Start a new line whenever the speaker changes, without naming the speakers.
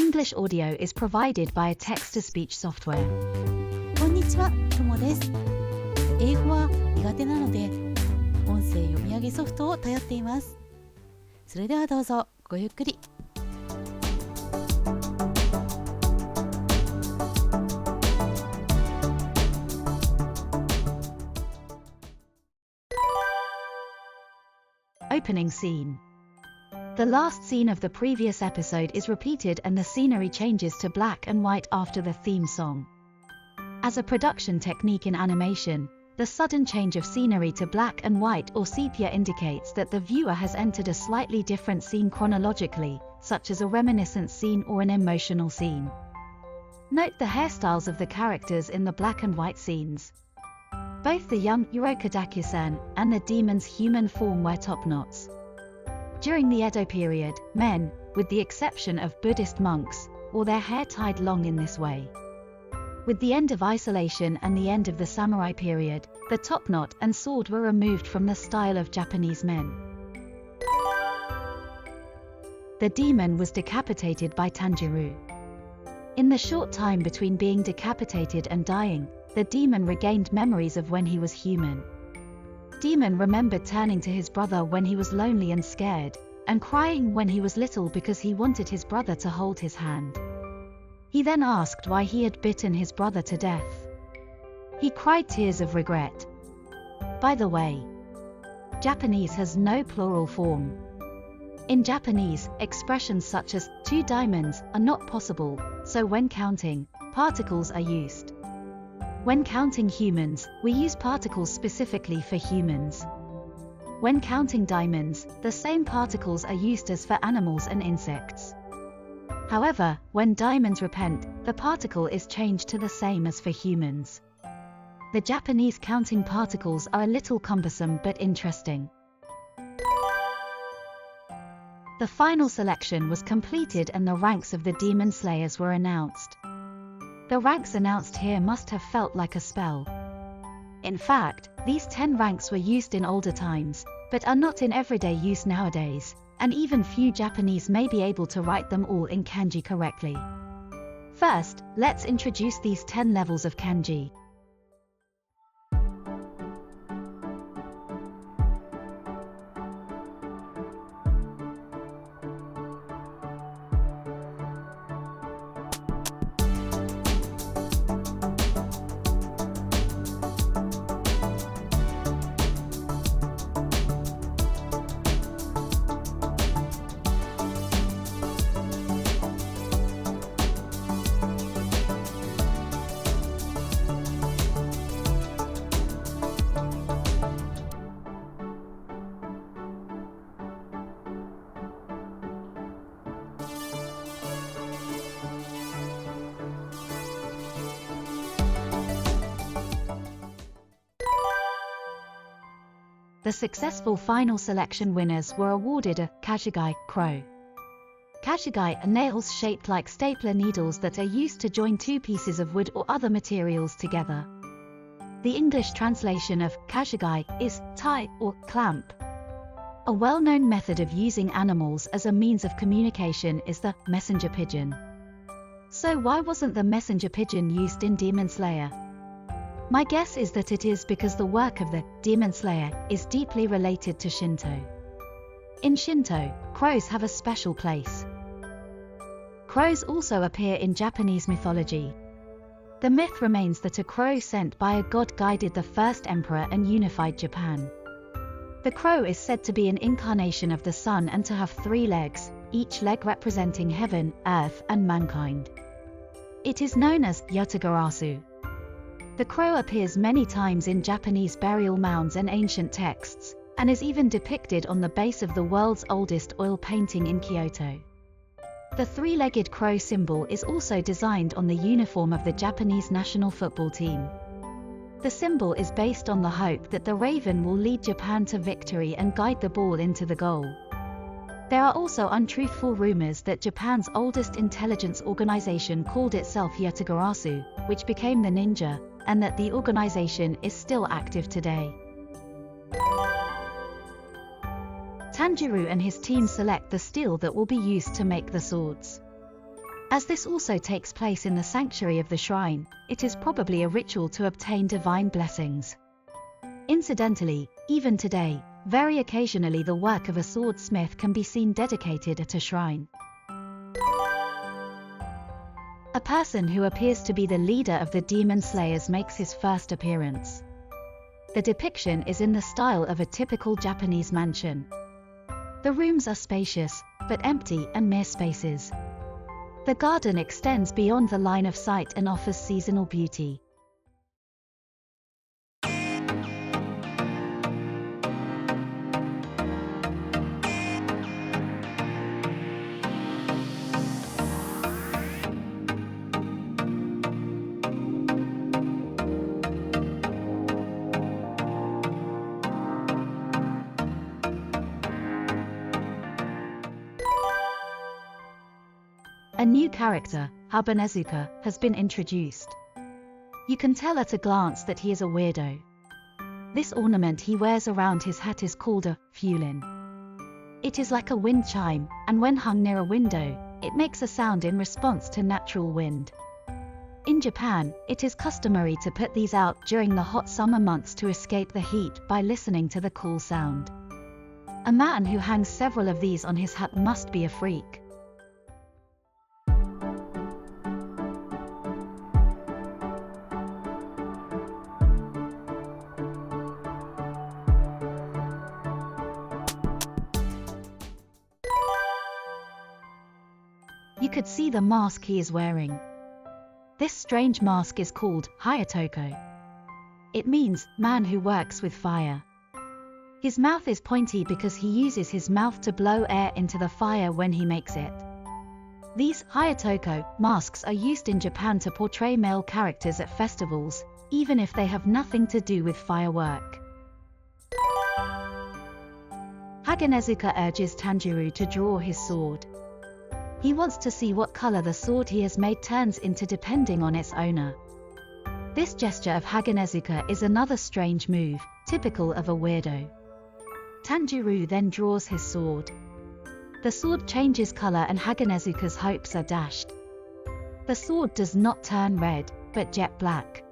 English audio is provided by a text-to-speech software.
こんにちは、ともです。英語は苦手なので、音声読み上げソフトを頼っています。それではどうぞごゆっくり。
Opening scene. The last scene of the previous episode is repeated and the scenery changes to black and white after the theme song. As a production technique in animation, the sudden change of scenery to black and white or sepia indicates that the viewer has entered a slightly different scene chronologically, such as a reminiscent scene or an emotional scene. Note the hairstyles of the characters in the black and white scenes. Both the young Urokadaki-san and the demon's human form wear top knots. During the Edo period, men, with the exception of Buddhist monks, wore their hair tied long in this way. With the end of isolation and the end of the samurai period, the top knot and sword were removed from the style of Japanese men. The demon was decapitated by Tanjiro. In the short time between being decapitated and dying, the demon regained memories of when he was human. Demon remembered turning to his brother when he was lonely and scared, and crying when he was little because he wanted his brother to hold his hand. He then asked why he had bitten his brother to death. He cried tears of regret. By the way, Japanese has no plural form. In Japanese, expressions such as two diamonds are not possible, so when counting, particles are used. When counting humans, we use particles specifically for humans. When counting diamonds, the same particles are used as for animals and insects. However, when diamonds repent, the particle is changed to the same as for humans. The Japanese counting particles are a little cumbersome but interesting. The final selection was completed and the ranks of the demon slayers were announced. The ranks announced here must have felt like a spell. In fact, these 10 ranks were used in older times, but are not in everyday use nowadays, and even few Japanese may be able to write them all in kanji correctly. First, let's introduce these 10 levels of kanji. The successful final selection winners were awarded a kashigai crow. Kashigai are nails shaped like stapler needles that are used to join two pieces of wood or other materials together. The English translation of kashigai is tie or clamp. A well-known method of using animals as a means of communication is the messenger pigeon. So why wasn't the messenger pigeon used in Demon Slayer? My guess is that it is because the work of the Demon Slayer is deeply related to Shinto. In Shinto, crows have a special place. Crows also appear in Japanese mythology. The myth remains that a crow sent by a god guided the first emperor and unified Japan. The crow is said to be an incarnation of the sun and to have 3 legs, each leg representing heaven, earth, and mankind. It is known as Yatagarasu. The crow appears many times in Japanese burial mounds and ancient texts, and is even depicted on the base of the world's oldest oil painting in Kyoto. The 3-legged crow symbol is also designed on the uniform of the Japanese national football team. The symbol is based on the hope that the raven will lead Japan to victory and guide the ball into the goal. There are also untruthful rumors that Japan's oldest intelligence organization called itself Yatagarasu, which became the ninja, and that the organization is still active today. Tanjiro and his team select the steel that will be used to make the swords. As this also takes place in the sanctuary of the shrine, it is probably a ritual to obtain divine blessings. Incidentally, even today, very occasionally the work of a swordsmith can be seen dedicated at a shrine. A person who appears to be the leader of the demon slayers makes his first appearance. The depiction is in the style of a typical Japanese mansion. The rooms are spacious, but empty and mere spaces. The garden extends beyond the line of sight and offers seasonal beauty. A new character, Habanezuka, has been introduced. You can tell at a glance that he is a weirdo. This ornament he wears around his hat is called a fulin. It is like a wind chime, and when hung near a window, it makes a sound in response to natural wind. In Japan, it is customary to put these out during the hot summer months to escape the heat by listening to the cool sound. A man who hangs several of these on his hat must be a freak. You could see the mask he is wearing. This strange mask is called Hayatoko. It means man who works with fire. His mouth is pointy because he uses his mouth to blow air into the fire when he makes it. These Hayatoko masks are used in Japan to portray male characters at festivals, even if they have nothing to do with firework. Habanezuka urges Tanjiro to draw his sword. He wants to see what color the sword he has made turns into depending on its owner. This gesture of Habanezuka is another strange move, typical of a weirdo. Tanjiro then draws his sword. The sword changes color and Habanezuka's hopes are dashed. The sword does not turn red, but jet black.